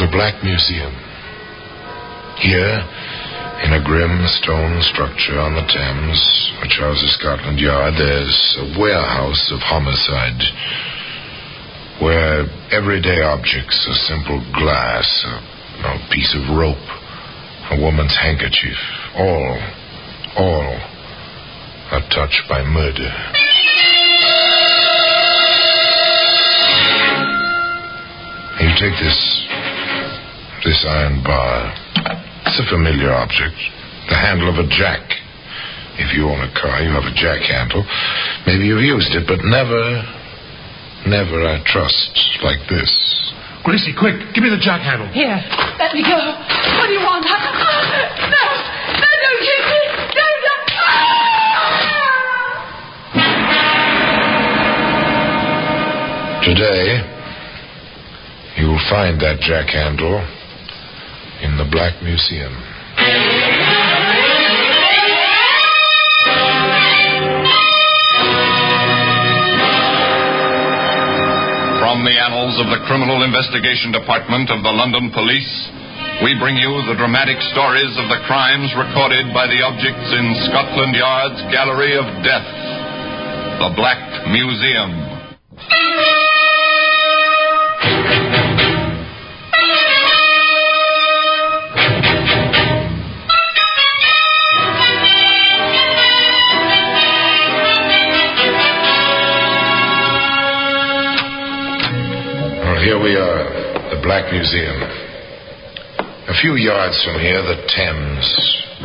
The Black Museum. Here, in a grim stone structure on the Thames, which houses Scotland Yard, there's a warehouse of homicide, where everyday objects, a simple glass, a piece of rope, a woman's handkerchief, all are touched by murder. You take this iron bar. It's a familiar object. The handle of a jack. If you own a car, you have a jack handle. Maybe you've used it, but never I trust like this. Gracie, quick, give me the jack handle. Here, let me go. What do you want? No, don't kill me. Today, you'll find that jack handle in the Black Museum. From the annals of the Criminal Investigation Department of the London Police, we bring you the dramatic stories of the crimes recorded by the objects in Scotland Yard's Gallery of Death, the Black Museum. Here we are, the Black Museum. A few yards from here, the Thames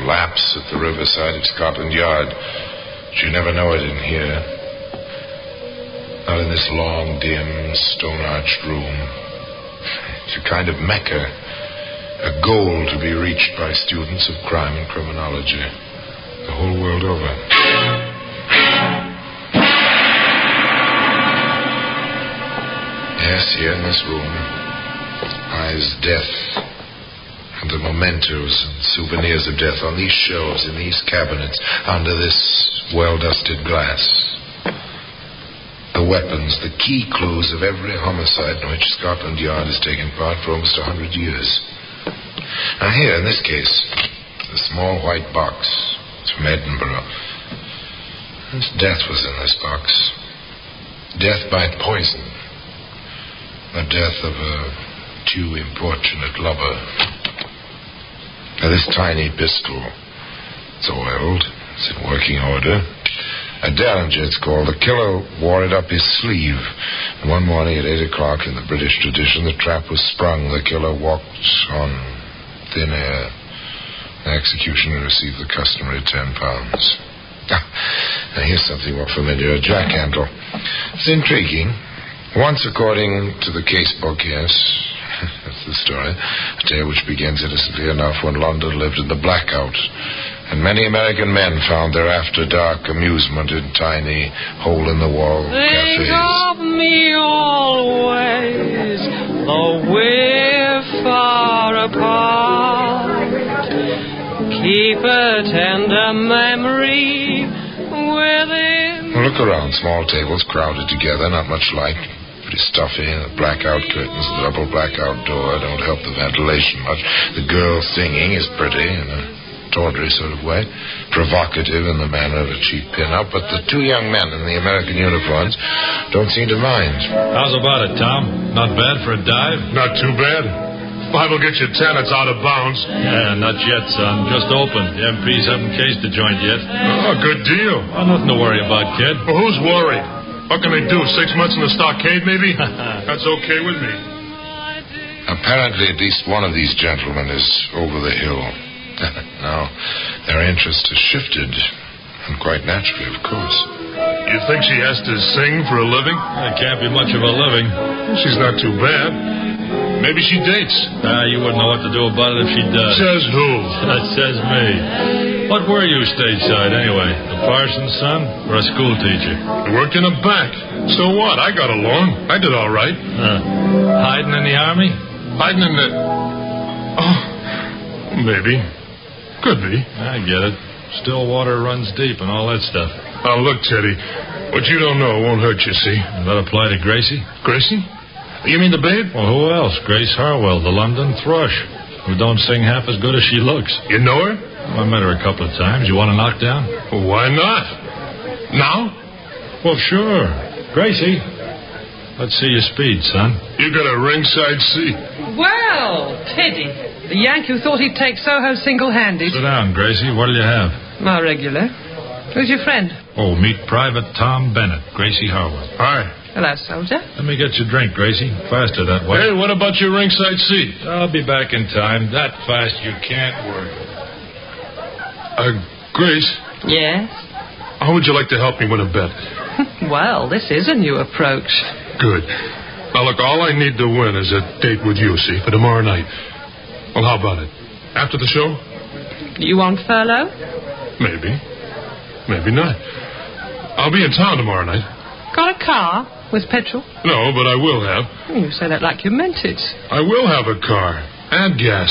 laps at the riverside of Scotland Yard. But you never know it in here. Not in this long, dim, stone-arched room. It's a kind of mecca, a goal to be reached by students of crime and criminology the whole world over. Yes, here in this room lies death and the mementos and souvenirs of death on these shelves, in these cabinets, under this well-dusted glass. The weapons, the key clues of every homicide in which Scotland Yard has taken part for almost 100 years. Now here, in this case, the small white box. It's from Edinburgh. This death was in this box. Death by poison. The death of a too importunate lover. Now, this tiny pistol, it's oiled, it's in working order. A Derringer, it's called. The killer wore it up his sleeve. And one morning at 8 o'clock in the British tradition, the trap was sprung. The killer walked on thin air. The executioner received the customary £10. Now, here's something more familiar. A jack handle. It's intriguing. Once, according to the case book, yes, that's the story, a tale which begins innocently enough when London lived in the blackout, and many American men found their after-dark amusement in tiny, hole-in-the-wall cafes. Think of me always, though we're far apart. Keep a tender memory within. Look around, small tables crowded together, not much light. Pretty stuffy. The blackout curtains, the double blackout door don't help the ventilation much. The girl singing is pretty in a tawdry sort of way, provocative in the manner of a cheap pin-up, but the two young men in the American uniforms don't seem to mind. How's about it, Tom? Not bad for a dive? Not too bad. 5 will get you 10, it's out of bounds. Yeah, not yet, son. Just opened. The MPs haven't cased the joint yet. Oh, good deal. Oh, nothing to worry about, kid. Well, who's worried? What can they do, 6 months in the stockade, maybe? That's okay with me. Apparently, at least one of these gentlemen is over the hill. Now, their interest has shifted, and quite naturally, of course. You think she has to sing for a living? It can't be much of a living. She's not too bad. Maybe she dates. You wouldn't know what to do about it if she does. Says who? That says me. What were you stateside, anyway? A parson's son or a school teacher? I worked in a bank. So what? I got along. I did all right. Hiding in the army? Hiding in the... Oh, maybe. Could be. I get it. Still water runs deep and all that stuff. Now, look, Teddy. What you don't know won't hurt you, see? Does that apply to Gracie? Gracie? You mean the babe? Well, who else? Grace Harwell, the London thrush, who don't sing half as good as she looks. You know her? I met her a couple of times. You want to knock down? Well, why not? Now? Well, sure. Gracie, let's see your speed, son. You got a ringside seat. Well, Teddy, the Yank who thought he'd take Soho single-handed. Sit down, Gracie. What'll you have? My regular. Who's your friend? Oh, meet Private Tom Bennett, Gracie Harwell. Hi. Hello, soldier. Let me get your drink, Gracie. Faster that way. Hey, what about your ringside seat? I'll be back in time. That fast you can't work. Grace, Yes? how would you like to help me win a bet? Well, this is a new approach. Good. Now, look, all I need to win is a date with you, see, for tomorrow night. Well, how about it? After the show? You on furlough? Maybe. Maybe not. I'll be in town tomorrow night. Got a car with petrol? No, but I will have. You say that like you meant it. I will have a car. And gas.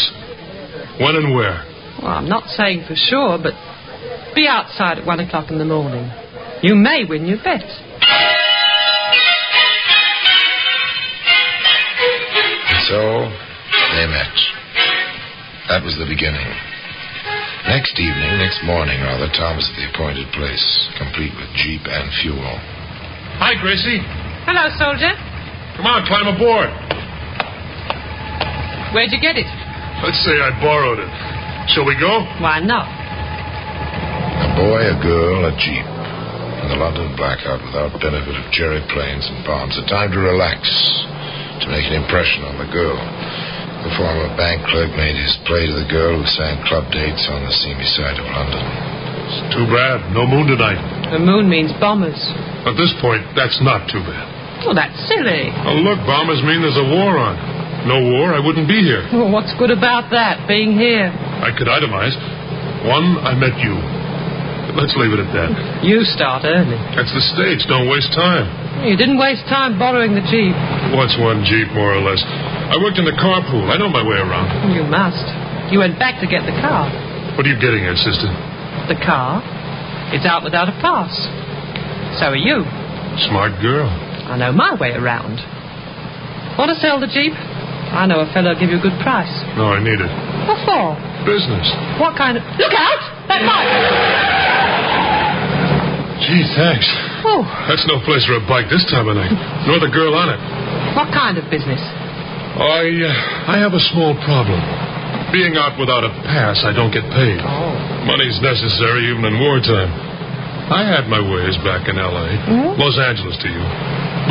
When and where? Well, I'm not saying for sure, but be outside at 1 o'clock in the morning. You may win your bet. So, they met. That was the beginning. Next morning, Tom was at the appointed place, complete with jeep and fuel. Hi, Gracie. Hello, soldier. Come on, climb aboard. Where'd you get it? Let's say I borrowed it. Shall we go? Why not? A boy, a girl, a jeep. In the London blackout without benefit of cherry planes and bombs. A time to relax, to make an impression on the girl. The former bank clerk made his play to the girl who sang club dates on the seamy side of London. It's too bad. No moon tonight. The moon means bombers. At this point, that's not too bad. Well, that's silly. Oh, look, bombers mean there's a war on. No war, I wouldn't be here. Well, what's good about that, being here? I could itemize. One, I met you. Let's leave it at that. You start early. That's the stage. Don't waste time. You didn't waste time borrowing the Jeep. What's one Jeep, more or less? I worked in the carpool. I know my way around. You must. You went back to get the car. What are you getting at, sister? The car? It's out without a pass. So are you. Smart girl. I know my way around. Want to sell the Jeep? I know a fellow will give you a good price. No, I need it. What for? Business. What kind of... Look out! That bike! Gee, thanks. Oh. That's no place for a bike this time of night. Nor the girl on it. What kind of business? I have a small problem. Being out without a pass, I don't get paid. Oh. Money's necessary even in wartime. I had my ways back in L.A. Mm-hmm. Los Angeles to you.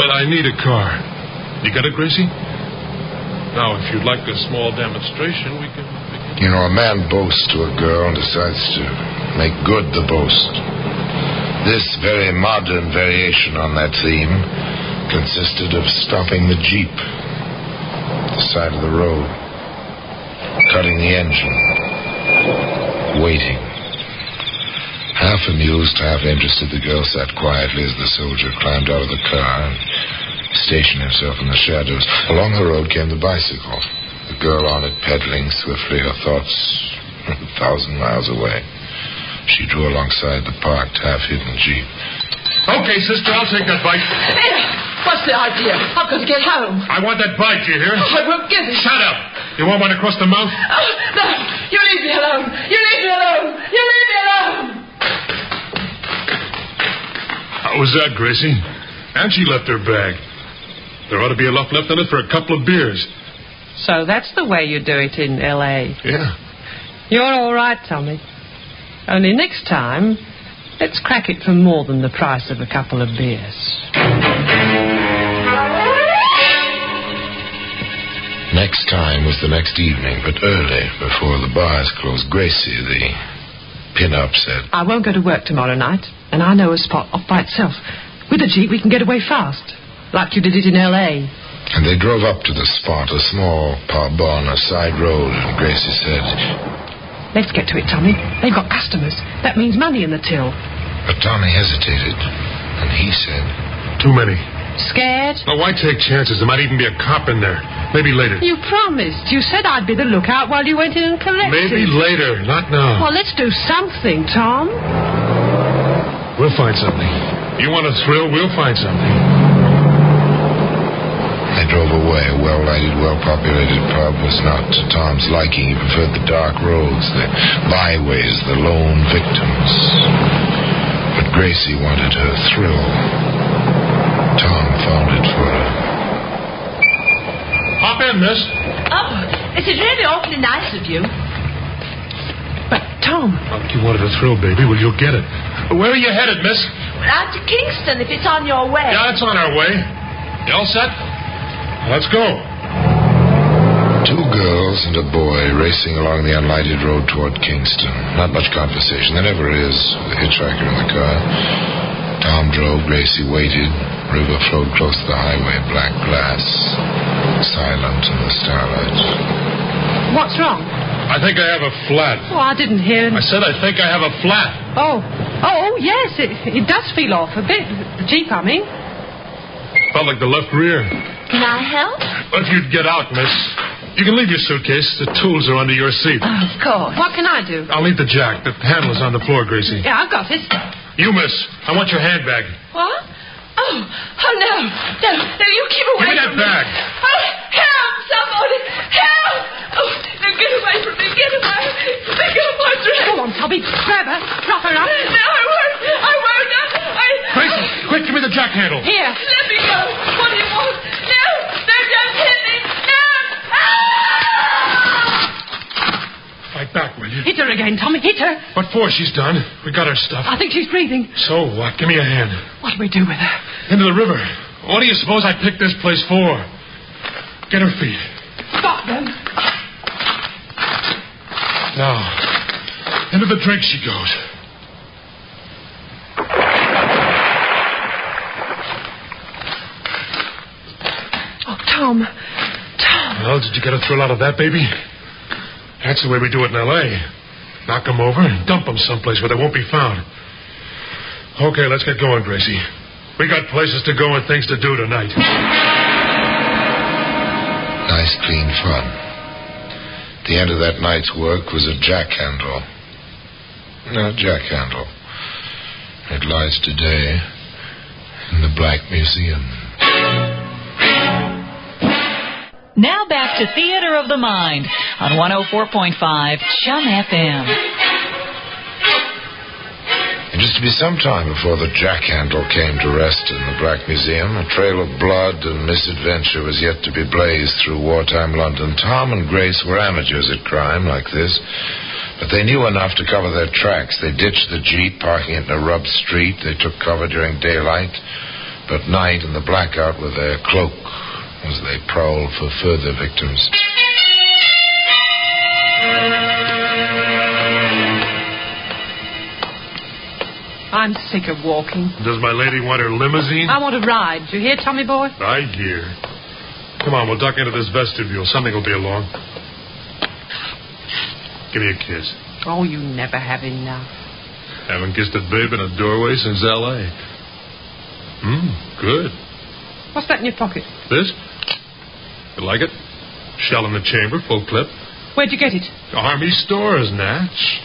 But I need a car. You got it, Gracie? Now, if you'd like a small demonstration, we can... You know, a man boasts to a girl and decides to make good the boast. This very modern variation on that theme consisted of stopping the Jeep at the side of the road, cutting the engine, waiting. Half amused, half interested, the girl sat quietly as the soldier climbed out of the car and stationed himself in the shadows. Along the road came the bicycle, the girl on it pedaling swiftly, her thoughts 1,000 miles away. She drew alongside the parked, half-hidden Jeep. Okay, sister, I'll take that bike. What's the idea? I've got to get home. I want that bike, you hear? I won't get it. Shut up! You want one across the mouth? Oh, no, you leave me alone. You leave me alone. You leave me alone. How was that, Gracie? And she left her bag. There ought to be enough left in it for a couple of beers. So that's the way you do it in L.A. Yeah. You're all right, Tommy. Only next time, let's crack it for more than the price of a couple of beers. Next time was the next evening, but early, before the bars closed. Gracie, the pin-up, said, I won't go to work tomorrow night, and I know a spot off by itself. With a Jeep, we can get away fast, like you did it in L.A. And they drove up to the spot, a small pub on a side road, and Gracie said, Let's get to it, Tommy. They've got customers. That means money in the till. But Tommy hesitated, and he said, Too many. Scared? Oh, why take chances? There might even be a cop in there. Maybe later. You promised. You said I'd be the lookout while you went in and collected. Maybe later, not now. Well, let's do something, Tom. We'll find something. You want a thrill, we'll find something. They drove away. A well-lighted, well-populated pub was not to Tom's liking. He preferred the dark roads, the byways, the lone victims. But Gracie wanted her thrill. Tom found it for her. Hop in, miss. Oh, this is really awfully nice of you. But, Tom... Oh, you wanted a thrill, baby. Well, you'll get it. Where are you headed, miss? Well, out to Kingston, if it's on your way. Yeah, it's on our way. You all set? Let's go. Two girls and a boy racing along the unlighted road toward Kingston. Not much conversation. There never is with a hitchhiker in the car. Tom drove. Gracie waited. River flowed close to the highway. Black glass. Silent in the starlight. What's wrong? I think I have a flat. Oh, I didn't hear... I said I think I have a flat. Oh, yes, it does feel off a bit. The Jeep, I mean. Felt like the left rear. Can I help? If you'd get out, miss. You can leave your suitcase. The tools are under your seat. Of course. What can I do? I'll need the jack. The handle is on the floor, Gracie. Yeah, I've got it. You, miss. I want your handbag. What? Oh, no. No, you keep away Give me that from bag. Oh, help, somebody. Help. Oh, no, get away from me. Get away. Pick up my dress. Go on, Tommy. Grab her. Prop her up. No, I won't. Gracie, quick, give me the jack handle. Here. Let me go. What do you want? No, don't hit me. No. Fight back, will you? Hit her again, Tommy. Hit her. What for? She's done. We got her stuff. I think she's breathing. So what? Give me a hand. What do we do with her? Into the river. What do you suppose I picked this place for? Get her feet. Stop them. Now, into the drink she goes. Oh, Tom. Well, did you get a thrill out of that, baby? That's the way we do it in L.A. Knock them over and dump them someplace where they won't be found. Okay, let's get going, Gracie. We got places to go and things to do tonight. Nice, clean fun. The end of that night's work was a jack handle. A jack handle. It lies today in the Black Museum. Now back to Theater of the Mind on 104.5 Chum FM. It used to be some time before the jack handle came to rest in the Black Museum. A trail of blood and misadventure was yet to be blazed through wartime London. Tom and Grace were amateurs at crime like this, but they knew enough to cover their tracks. They ditched the Jeep, parking it in a rubbed street. They took cover during daylight, but night in the blackout with their cloak as they prowled for further victims. I'm sick of walking. Does my lady want her limousine? I want a ride. Do you hear, Tommy boy? I hear. Come on, we'll duck into this vestibule. Something will be along. Give me a kiss. Oh, you never have enough. Haven't kissed a babe in a doorway since L.A. Good. What's that in your pocket? This? You like it? Shell in the chamber, full clip. Where'd you get it? Army stores, Natch.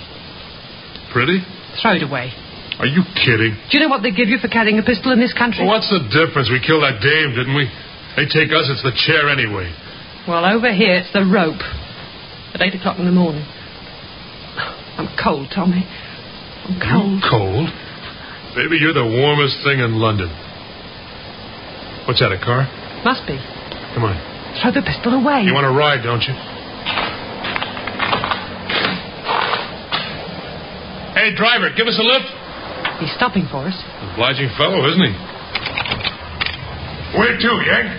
Pretty? Throw it away. Are you kidding? Do you know what they give you for carrying a pistol in this country? Well, what's the difference? We killed that dame, didn't we? They take us, it's the chair anyway. Well, over here, it's the rope. At 8 o'clock in the morning. I'm cold, Tommy. I'm cold. You cold? Baby, you're the warmest thing in London. What's that, a car? Must be. Come on. Throw the pistol away. You want to ride, don't you? Hey, driver, give us a lift. He's stopping for us. Obliging fellow, isn't he? Where to, Yank?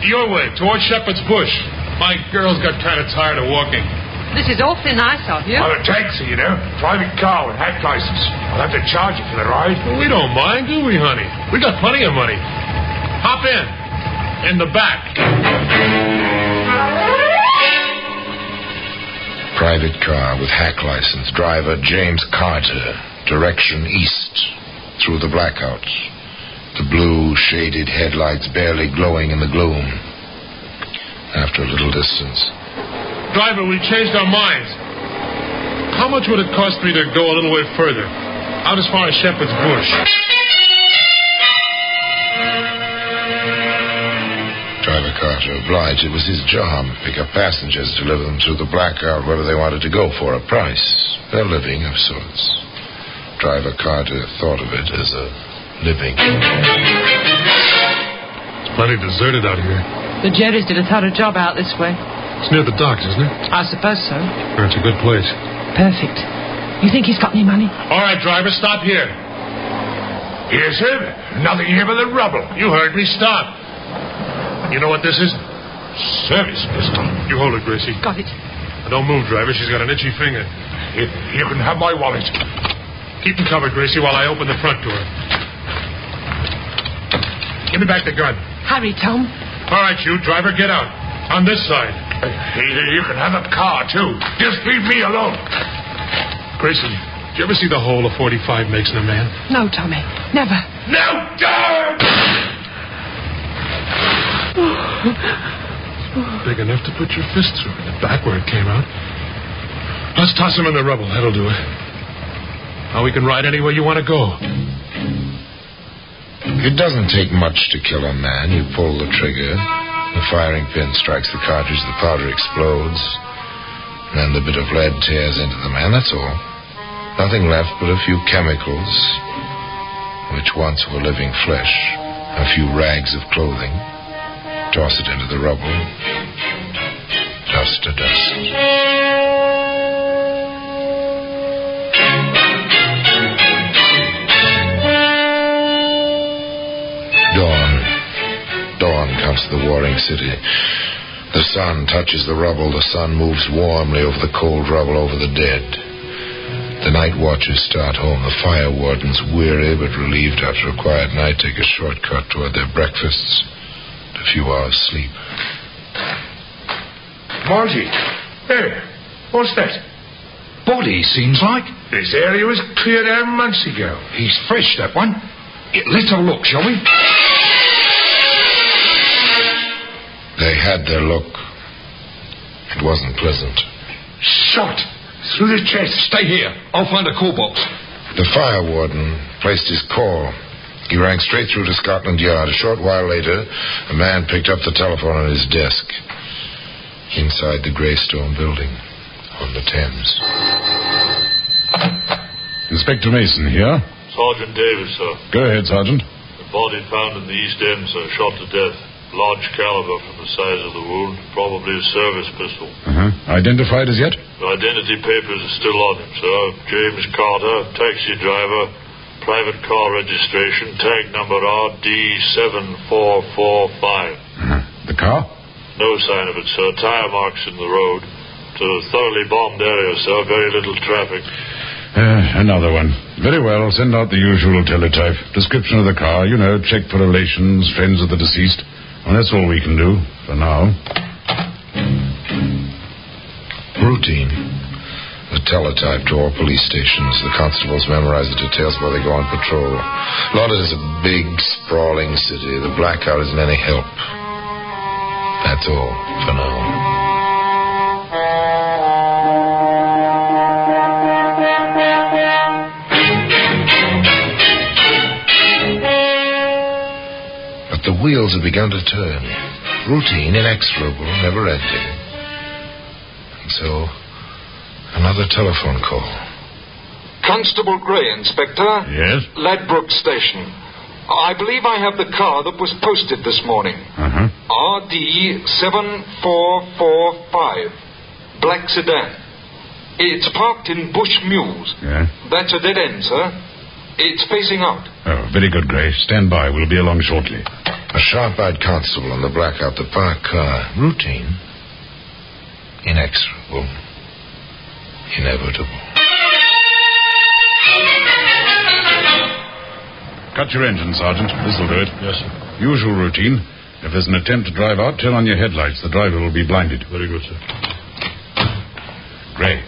Your way, towards Shepherd's Bush. My girl's got kind of tired of walking. This is awfully nice of you. I'm a taxi, you know. Private car with hack license. I'll have to charge you for the ride. Well, we don't mind, do we, honey? We got plenty of money. Hop in. In the back. Private car with hack license. Driver James Carter. Direction east. Through the blackouts. The blue, shaded headlights barely glowing in the gloom. After a little distance. Driver, we changed our minds. How much would it cost me to go a little way further? Out as far as Shepherd's Bush. Driver Carter to oblige. It was his job. Pick up passengers, deliver them through the blackout, wherever they wanted to go for a price. A living of sorts. Driver Carter thought of it as a living. It's plenty deserted out here. The Jerry's did a thorough job out this way. It's near the docks, isn't it? I suppose so. That's a good place. Perfect. You think he's got any money? All right, driver, stop here. Yes, sir. Nothing here but the rubble. You heard me. Stop. You know what this is? Service pistol. You hold it, Gracie. Got it. Now, don't move, driver. She's got an itchy finger. You can have my wallet. Keep him covered, Gracie, while I open the front door. Give me back the gun. Hurry, Tom. All right, you, driver, get out. On this side. You can have a car, too. Just leave me alone. Gracie, did you ever see the hole a 45 makes in a man? No, Tommy. Never. No, God! Big enough to put your fist through. And back where it came out. Let's toss him in the rubble. That'll do it. Now we can ride anywhere you want to go. It doesn't take much to kill a man. You pull the trigger. The firing pin strikes the cartridge. The powder explodes. And then the bit of lead tears into the man. That's all. Nothing left but a few chemicals, which once were living flesh. A few rags of clothing. Toss it into the rubble. Dust to dust. Dawn comes to the warring city. The sun touches the rubble. The sun moves warmly over the cold rubble, over the dead. The night watchers start home. The fire wardens, weary but relieved after a quiet night, take a shortcut toward their breakfasts. A few hours sleep. Margie. There. What's that? Body, seems like. This area was cleared out months ago. He's fresh, that one. Let's have a look, shall we? They had their look. It wasn't pleasant. Shot through the chest. Stay here. I'll find a call box. The fire warden placed his call. He rang straight through to Scotland Yard. A short while later, a man picked up the telephone on his desk. Inside the grey stone building on the Thames. Inspector Mason here. Sergeant Davis, sir. Go ahead, Sergeant. The body found in the East End, sir, shot to death. Large caliber from the size of the wound. Probably a service pistol. Identified as yet? The identity papers are still on him, sir. James Carter, taxi driver, private car registration, tag number RD7445. The car? No sign of it, sir. Tire marks in the road. It's a thoroughly bombed area, sir. Very little traffic. Another one. Very well. Send out the usual teletype. Description of the car. You know, check for relations, friends of the deceased. Well, that's all we can do for now. Routine. The teletype to all police stations. The constables memorize the details while they go on patrol. London is a big, sprawling city. The blackout isn't any help. That's all for now. The wheels have begun to turn. Routine, inexorable, never ending. And so, another telephone call. Constable Gray, Inspector. Yes? Ladbroke Station. I believe I have the car that was posted this morning. RD7445. Black sedan. It's parked in Bush Mews. Yeah? That's a dead end, sir. It's facing out. Oh, very good, Gray. Stand by. We'll be along shortly. A sharp-eyed constable on the blackout, the parked car. Routine. Inexorable. Inevitable. Cut your engine, Sergeant. This'll do it. Yes, sir. Usual routine. If there's an attempt to drive out, turn on your headlights. The driver will be blinded. Very good, sir. Gray.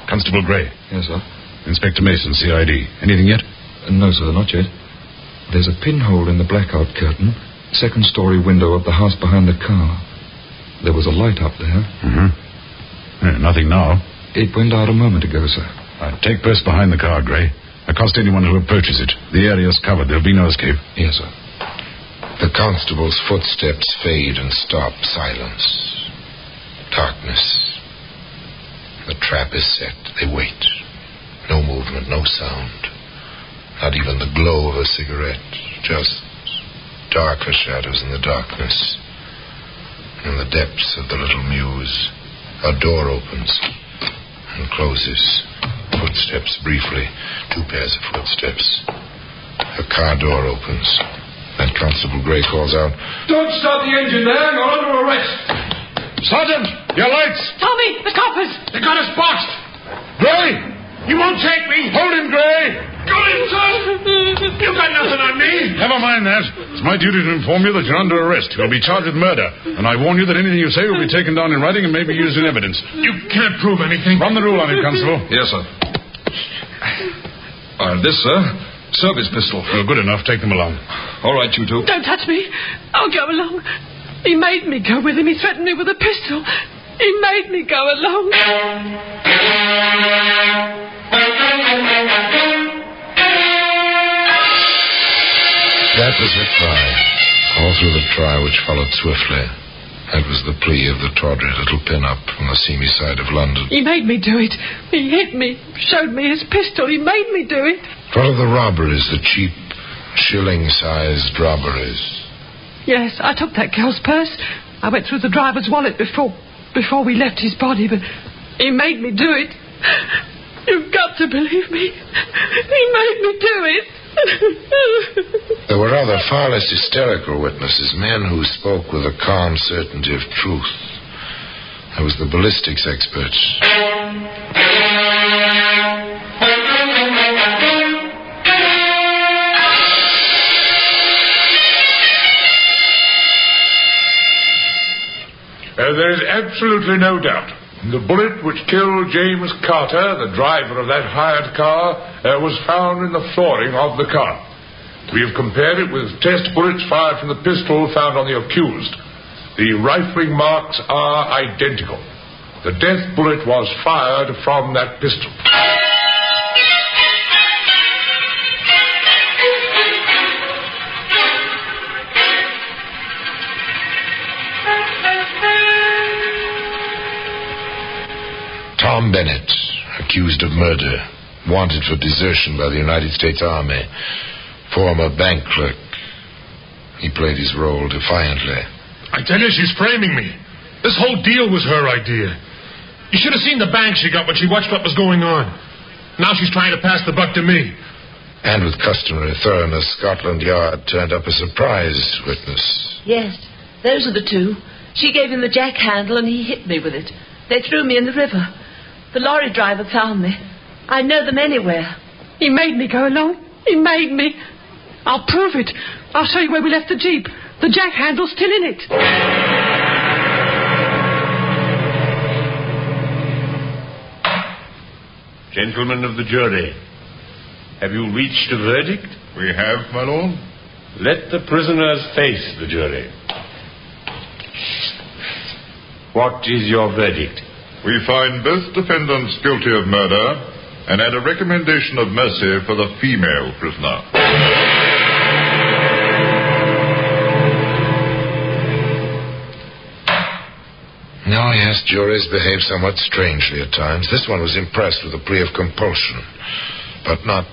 Constable Gray. Yes, sir. Inspector Mason, CID. Anything yet? No, sir, not yet. There's a pinhole in the blackout curtain. Second-story window of the house behind the car. There was a light up there. Nothing now. It went out a moment ago, sir. Take post behind the car, Gray. Accost anyone who approaches it. The area's covered. There'll be no escape. Yes, sir. The The constable's footsteps fade and stop. Silence. Darkness. The trap is set. They wait. No movement, no sound. Not even the glow of a cigarette. Just darker shadows in the darkness. In the depths of the little mews, a door opens and closes. Footsteps briefly. 2 pairs of footsteps. A car door opens. Then Constable Gray calls out, Don't start the engine there. You're under arrest. Sergeant, your lights! Tommy, the coppers! They got us boxed! Gray! You won't take me! Hold him, Gray! Got him, sir! You got nothing on me! Never mind that. It's my duty to inform you that you're under arrest. You'll be charged with murder. And I warn you that anything you say will be taken down in writing and may be used in evidence. You can't prove anything. Run the rule on him, Constable. Yes, sir. This, sir, service pistol. Well, good enough. Take them along. All right, you two. Don't touch me. I'll go along. He made me go with him. He threatened me with a pistol. He made me go along. That was the cry. All through the trial, which followed swiftly. That was the plea of the tawdry little pin-up from the seamy side of London. He made me do it. He hit me, showed me his pistol. He made me do it. What of the robberies, the cheap, shilling-sized robberies? Yes, I took that girl's purse. I went through the driver's wallet before we left his body, but he made me do it. You've got to believe me. He made me do it. There were other, far less hysterical witnesses, men who spoke with a calm certainty of truth. There was the ballistics expert. There is absolutely no doubt. The bullet which killed James Carter, the driver of that hired car, was found in the flooring of the car. We have compared it with test bullets fired from the pistol found on the accused. The rifling marks are identical. The death bullet was fired from that pistol. Tom Bennett, accused of murder, wanted for desertion by the United States Army, former bank clerk. He played his role defiantly. I tell you, she's framing me. This whole deal was her idea. You should have seen the bang she got when she watched what was going on. Now she's trying to pass the buck to me. And with customary thoroughness, Scotland Yard turned up a surprise witness. Yes, those are the two. She gave him the jack handle and he hit me with it. They threw me in the river. The lorry driver found me. I know them anywhere. He made me go along. He made me. I'll prove it. I'll show you where we left the Jeep. The jack handle's still in it. Gentlemen of the jury, have you reached a verdict? We have, my lord. Let the prisoners face the jury. What is your verdict? We find both defendants guilty of murder and add a recommendation of mercy for the female prisoner. No, yes, juries behave somewhat strangely at times. This one was impressed with a plea of compulsion, but not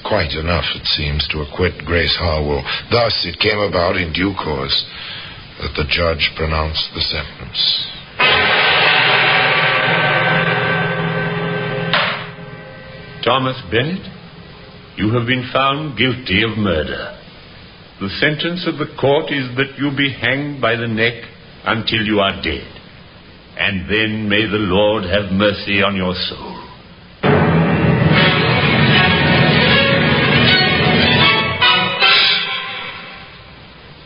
quite enough, it seems, to acquit Grace Harwell. Thus, it came about in due course that the judge pronounced the sentence. Thomas Bennett, you have been found guilty of murder. The sentence of the court is that you be hanged by the neck until you are dead. And then may the Lord have mercy on your soul.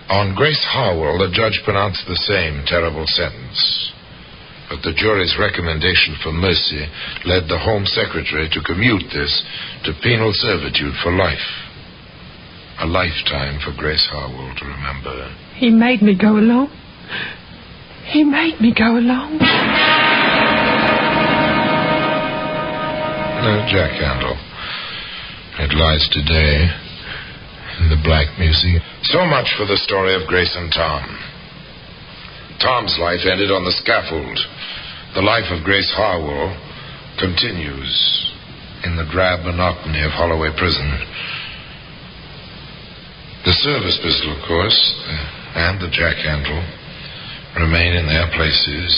On Grace Harwell, the judge pronounced the same terrible sentence. But the jury's recommendation for mercy led the Home Secretary to commute this to penal servitude for life. A lifetime for Grace Harwell to remember. He made me go along. He made me go along. No jack handle. It lies today in the Black Museum. So much for the story of Grace and Tom. Tom's life ended on the scaffold. The life of Grace Harwell continues in the drab monotony of Holloway Prison. The service pistol, of course, and the jack handle remain in their places,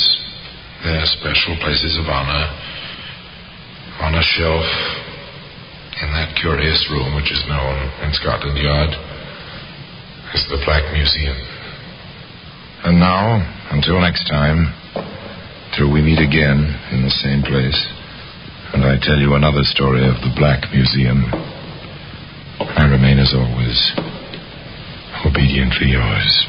their special places of honor, on a shelf in that curious room which is known in Scotland Yard as the Black Museum. And now, until next time, till we meet again in the same place, and I tell you another story of the Black Museum, I remain as always, obediently yours.